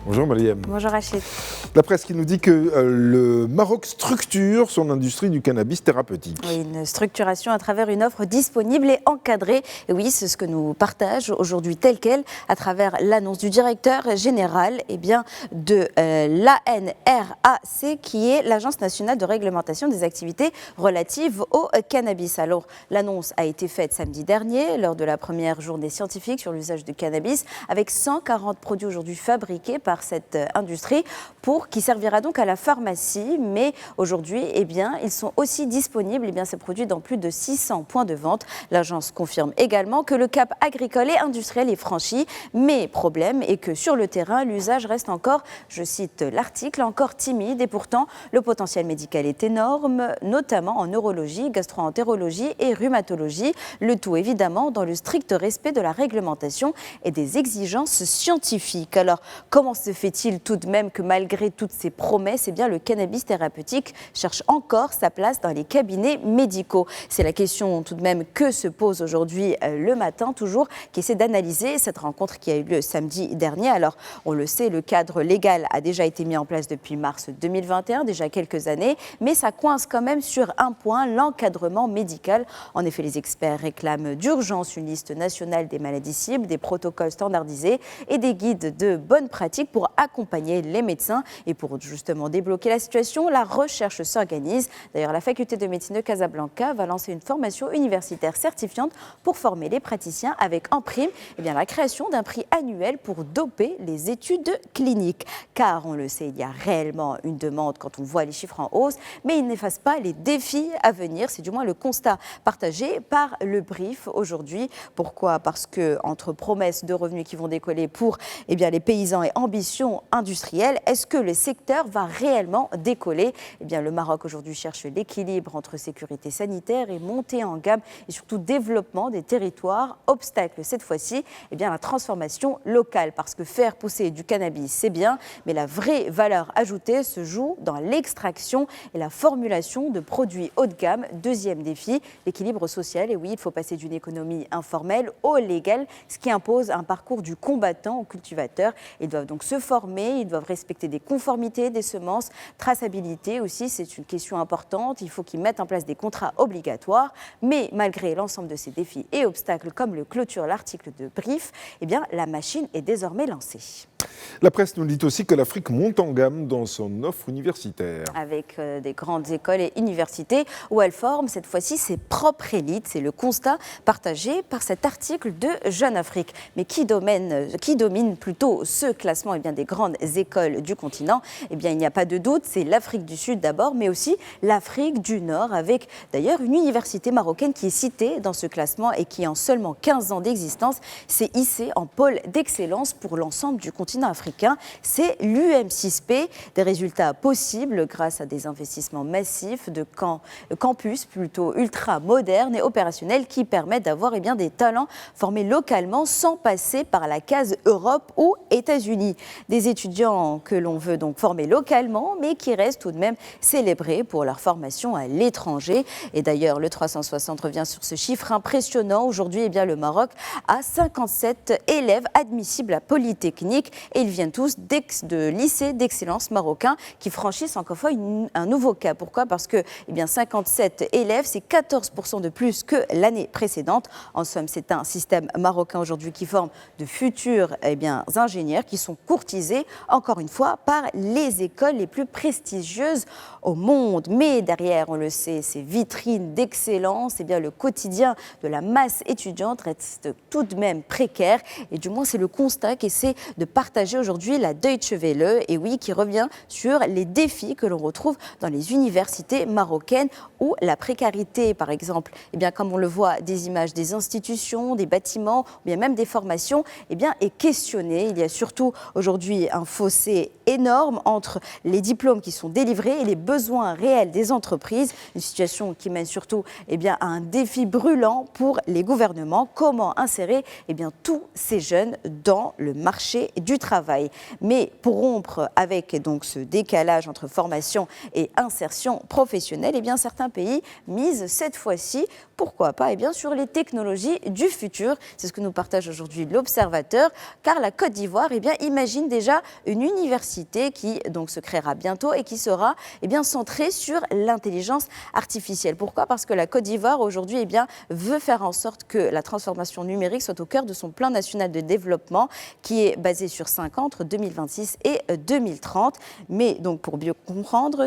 Bonjour Mariam. Bonjour Rachid. La presse qui nous dit que le Maroc structure son industrie du cannabis thérapeutique. Oui, une structuration à travers une offre disponible et encadrée. Et oui, c'est ce que nous partage aujourd'hui tel quel à travers l'annonce du directeur général de l'ANRAC, qui est l'Agence nationale de réglementation des activités relatives au cannabis. Alors, l'annonce a été faite samedi dernier lors de la première journée scientifique sur l'usage du cannabis, avec 140 produits aujourd'hui fabriqués par cette industrie qui servira donc à la pharmacie. Mais aujourd'hui, ils sont aussi disponibles, ces produits dans plus de 600 points de vente. L'agence confirme également que le cap agricole et industriel est franchi. Mais problème est que sur le terrain, l'usage reste encore, je cite l'article, encore timide. Et pourtant, le potentiel médical est énorme, notamment en neurologie, gastro-entérologie et rhumatologie. Le tout évidemment dans le strict respect de la réglementation et des exigences scientifiques. Alors, comment se fait-il tout de même que malgré toutes ces promesses, le cannabis thérapeutique cherche encore sa place dans les cabinets médicaux? C'est la question tout de même que se pose aujourd'hui le matin, toujours, qui essaie d'analyser cette rencontre qui a eu lieu samedi dernier. Alors, on le sait, le cadre légal a déjà été mis en place depuis mars 2021, déjà quelques années, mais ça coince quand même sur un point, l'encadrement médical. En effet, les experts réclament d'urgence une liste nationale des maladies cibles, des protocoles standardisés et des guides de bonne pratique pour accompagner les médecins. Et pour justement débloquer la situation, la recherche s'organise. D'ailleurs, la faculté de médecine de Casablanca va lancer une formation universitaire certifiante pour former les praticiens, avec en prime la création d'un prix annuel pour doper les études cliniques. Car on le sait, il y a réellement une demande quand on voit les chiffres en hausse, mais il n'efface pas les défis à venir. C'est du moins le constat partagé par le brief aujourd'hui. Pourquoi ? Parce que entre promesses de revenus qui vont décoller pour les paysans et ambition industrielle, est-ce que le secteur va réellement décoller ? Le Maroc aujourd'hui cherche l'équilibre entre sécurité sanitaire et montée en gamme et surtout développement des territoires. Obstacle cette fois-ci, la transformation locale, parce que faire pousser du cannabis c'est bien, mais la vraie valeur ajoutée se joue dans l'extraction et la formulation de produits haut de gamme. Deuxième défi, l'équilibre social. Et oui, il faut passer d'une économie informelle au légal, ce qui impose un parcours du combattant au cultivateur. Ils doivent donc se former, ils doivent respecter des conformités, des semences, traçabilité aussi, c'est une question importante. Il faut qu'ils mettent en place des contrats obligatoires. Mais malgré l'ensemble de ces défis et obstacles, comme le clôture l'article de brief, la machine est désormais lancée. La presse nous dit aussi que l'Afrique monte en gamme dans son offre universitaire. Avec des grandes écoles et universités où elle forme cette fois-ci ses propres élites. C'est le constat partagé par cet article de Jeune Afrique. Mais qui domine plutôt ce classement des grandes écoles du continent ? Il n'y a pas de doute, c'est l'Afrique du Sud d'abord, mais aussi l'Afrique du Nord, avec d'ailleurs une université marocaine qui est citée dans ce classement et qui, en seulement 15 ans d'existence, s'est hissée en pôle d'excellence pour l'ensemble du continent africain. C'est l'UM6P, des résultats possibles grâce à des investissements massifs de campus plutôt ultra modernes et opérationnels qui permettent d'avoir des talents formés localement sans passer par la case Europe ou États-Unis. Des étudiants que l'on veut donc former localement, mais qui restent tout de même célébrés pour leur formation à l'étranger. Et d'ailleurs, le 360 revient sur ce chiffre impressionnant. Aujourd'hui, le Maroc a 57 élèves admissibles à Polytechnique et ils viennent tous de lycées d'excellence marocains qui franchissent encore une fois un nouveau cap. Pourquoi ? Parce que 57 élèves, c'est 14% de plus que l'année précédente. En somme, c'est un système marocain aujourd'hui qui forme de futurs ingénieurs qui sont courtisés, encore une fois, par les écoles les plus prestigieuses au monde. Mais derrière, on le sait, ces vitrines d'excellence, le quotidien de la masse étudiante reste tout de même précaire. Et du moins, c'est le constat qu'essaie de partager aujourd'hui la Deutsche Welle, et oui, qui revient sur les défis que l'on retrouve dans les universités marocaines où la précarité, par exemple, comme on le voit des images des institutions, des bâtiments, ou bien même des formations, est questionnée. Il y a surtout aujourd'hui un fossé énorme entre les diplômes qui sont délivrés et les besoins réels des entreprises. Une situation qui mène surtout à un défi brûlant pour les gouvernements. Comment insérer tous ces jeunes dans le marché du travail. Mais pour rompre avec donc ce décalage entre formation et insertion professionnelle, eh bien, certains pays misent cette fois-ci, pourquoi pas, eh bien, sur les technologies du futur. C'est ce que nous partage aujourd'hui l'Observateur, car la Côte d'Ivoire eh bien, imagine déjà une université qui donc, se créera bientôt et qui sera eh bien, centrée sur l'intelligence artificielle. Pourquoi ? Parce que la Côte d'Ivoire aujourd'hui eh bien, veut faire en sorte que la transformation numérique soit au cœur de son plan national de développement qui est basé sur 5 ans, entre 2026 et 2030. Mais donc pour bien comprendre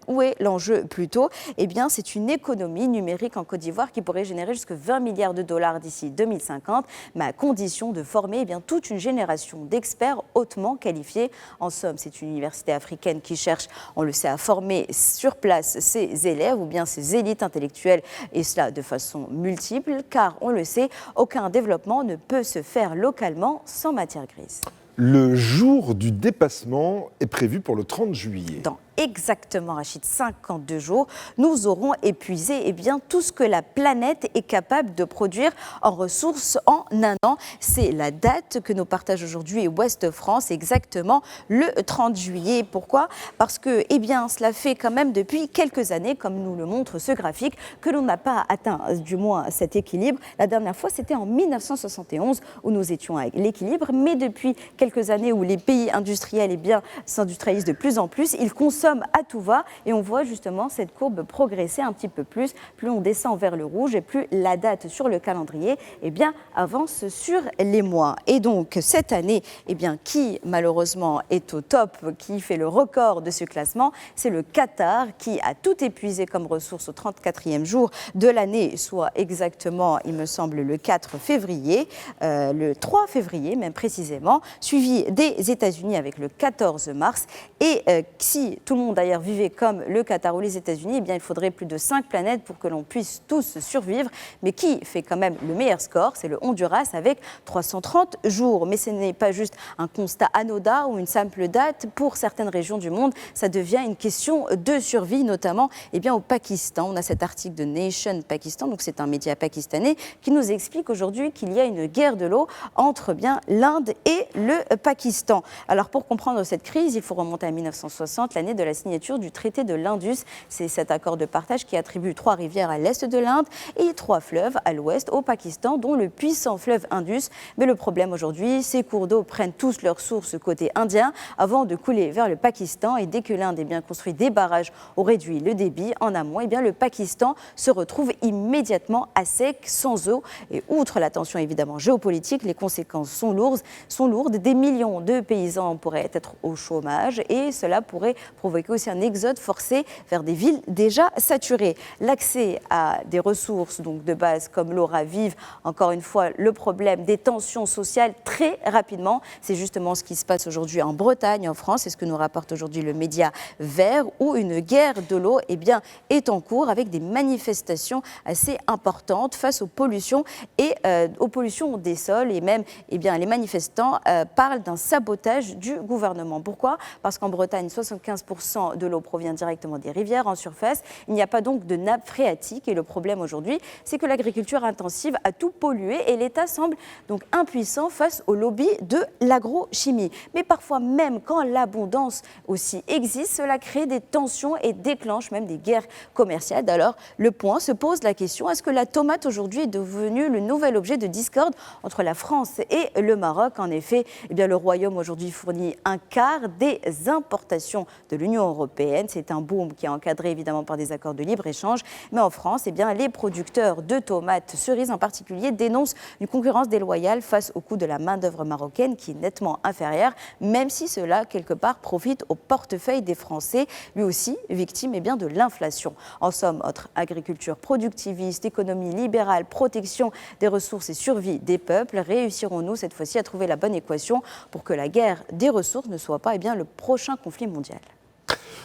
où est l'enjeu plutôt, eh bien, c'est une économie numérique en Côte d'Ivoire qui pourrait générer jusqu'à 20 milliards de dollars d'ici 2050, mais à condition de former eh bien, toute une génération d'experts hautement qualifiés. En somme, c'est une université africaine qui cherche, on le sait, à former sur place ses élèves ou bien ses élites intellectuelles, et cela de façon multiple, car on le sait, aucun développement ne peut se faire localement sans matière grise. Le jour du dépassement est prévu pour le 30 juillet. Dans exactement, Rachid, 52 jours, nous aurons épuisé eh bien, tout ce que la planète est capable de produire en ressources en un an. C'est la date que nous partage aujourd'hui Ouest France, exactement le 30 juillet. Pourquoi ? Parce que eh bien, cela fait quand même depuis quelques années, comme nous le montre ce graphique, que l'on n'a pas atteint du moins cet équilibre. La dernière fois, c'était en 1971 où nous étions à l'équilibre, mais depuis quelques années où les pays industriels eh bien, s'industrialisent de plus en plus, ils consomment à tout va et on voit justement cette courbe progresser un petit peu plus. Plus on descend vers le rouge et plus la date sur le calendrier eh bien, avance sur les mois. Et donc cette année, eh bien, qui malheureusement est au top, qui fait le record de ce classement, c'est le Qatar qui a tout épuisé comme ressource au 34e jour de l'année, soit exactement, il me semble, le 4 février, le 3 février même précisément, suivi des États-Unis avec le 14 mars. Et si tout le monde d'ailleurs vivait comme le Qatar ou les États-Unis, eh bien, il faudrait plus de 5 planètes pour que l'on puisse tous survivre. Mais qui fait quand même le meilleur score ? C'est le Honduras avec 330 jours. Mais ce n'est pas juste un constat anodin ou une simple date. Pour certaines régions du monde, ça devient une question de survie, notamment eh bien, au Pakistan. On a cet article de Nation Pakistan, donc c'est un média pakistanais, qui nous explique aujourd'hui qu'il y a une guerre de l'eau entre bien l'Inde et le Pakistan. Alors pour comprendre cette crise, il faut remonter à 1960, l'année de la signature du traité de l'Indus. C'est cet accord de partage qui attribue 3 rivières à l'est de l'Inde et 3 fleuves à l'ouest au Pakistan, dont le puissant fleuve Indus. Mais le problème aujourd'hui, ces cours d'eau prennent tous leurs sources côté indien avant de couler vers le Pakistan. Et dès que l'Inde a bien construit des barrages ou réduit le débit en amont, et bien le Pakistan se retrouve immédiatement à sec, sans eau. Et outre la tension évidemment géopolitique, les conséquences sont lourdes. Des millions de paysans pourraient être au chômage et cela pourrait provoquer aussi un exode forcé vers des villes déjà saturées. L'accès à des ressources donc de base comme l'eau ravive encore une fois le problème des tensions sociales très rapidement. C'est justement ce qui se passe aujourd'hui en Bretagne, en France. C'est ce que nous rapporte aujourd'hui le média Vert, où une guerre de l'eau eh bien, est en cours avec des manifestations assez importantes face aux pollutions et aux pollutions des sols. Et même eh bien, les manifestants parlent d'un sabotage du gouvernement. Pourquoi ? Parce qu'en Bretagne, 75% de l'eau provient directement des rivières en surface. Il n'y a pas donc de nappe phréatique. Et le problème aujourd'hui, c'est que l'agriculture intensive a tout pollué et l'État semble donc impuissant face au lobby de l'agrochimie. Mais parfois, même quand l'abondance aussi existe, cela crée des tensions et déclenche même des guerres commerciales. Alors, le point se pose la question, est-ce que la tomate aujourd'hui est devenue le nouvel objet de discorde entre la France et le Maroc ? En effet, eh bien, le Royaume aujourd'hui fournit un quart des importations de l'Union européenne. C'est un boom qui est encadré évidemment par des accords de libre-échange. Mais en France, eh bien, les producteurs de tomates cerises en particulier dénoncent une concurrence déloyale face au coût de la main-d'œuvre marocaine qui est nettement inférieur, même si cela, quelque part, profite au portefeuille des Français, lui aussi victime eh bien, de l'inflation. En somme, entre agriculture productiviste, économie libérale, protection des ressources et survie des peuples, réussirons-nous cette fois-ci à trouver la bonne équation pour que la guerre des ressources ne soit pas eh bien, le prochain conflit mondial ?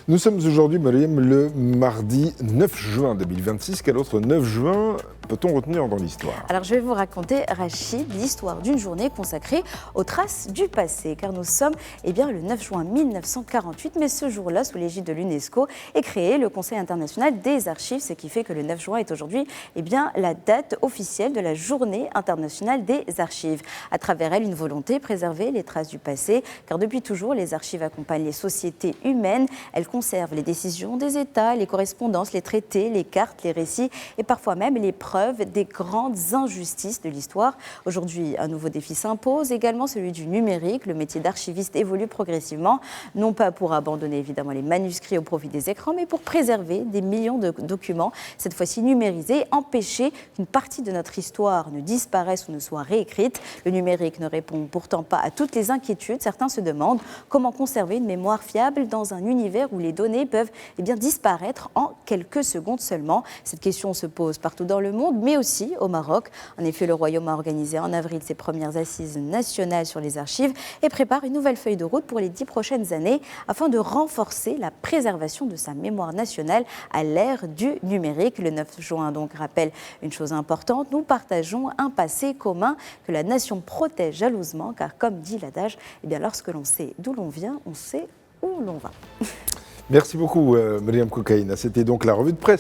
Nous sommes aujourd'hui, Mariam, le mardi 9 juin 2026. Quel autre 9 juin peut-on retenir dans l'histoire? Alors je vais vous raconter, Rachid, l'histoire d'une journée consacrée aux traces du passé, car nous sommes le 9 juin 1948, mais ce jour-là, sous l'égide de l'UNESCO, est créé le Conseil international des archives, ce qui fait que le 9 juin est aujourd'hui la date officielle de la Journée internationale des archives. À travers elle, une volonté, préserver les traces du passé, car depuis toujours, les archives accompagnent les sociétés humaines, elles conservent les décisions des États, les correspondances, les traités, les cartes, les récits et parfois même les preuves des grandes injustices de l'histoire. Aujourd'hui, un nouveau défi s'impose, également celui du numérique. Le métier d'archiviste évolue progressivement, non pas pour abandonner évidemment les manuscrits au profit des écrans, mais pour préserver des millions de documents, cette fois-ci numérisés, empêcher qu'une partie de notre histoire ne disparaisse ou ne soit réécrite. Le numérique ne répond pourtant pas à toutes les inquiétudes. Certains se demandent comment conserver une mémoire fiable dans un univers où les données peuvent disparaître en quelques secondes seulement. Cette question se pose partout dans le monde, mais aussi au Maroc. En effet, le Royaume a organisé en avril ses premières assises nationales sur les archives et prépare une nouvelle feuille de route pour les 10 prochaines années afin de renforcer la préservation de sa mémoire nationale à l'ère du numérique. Le 9 juin donc rappelle une chose importante, nous partageons un passé commun que la nation protège jalousement, car comme dit l'adage, lorsque l'on sait d'où l'on vient, on sait où l'on va. Merci beaucoup, Mariam Koukaïna. C'était donc la revue de presse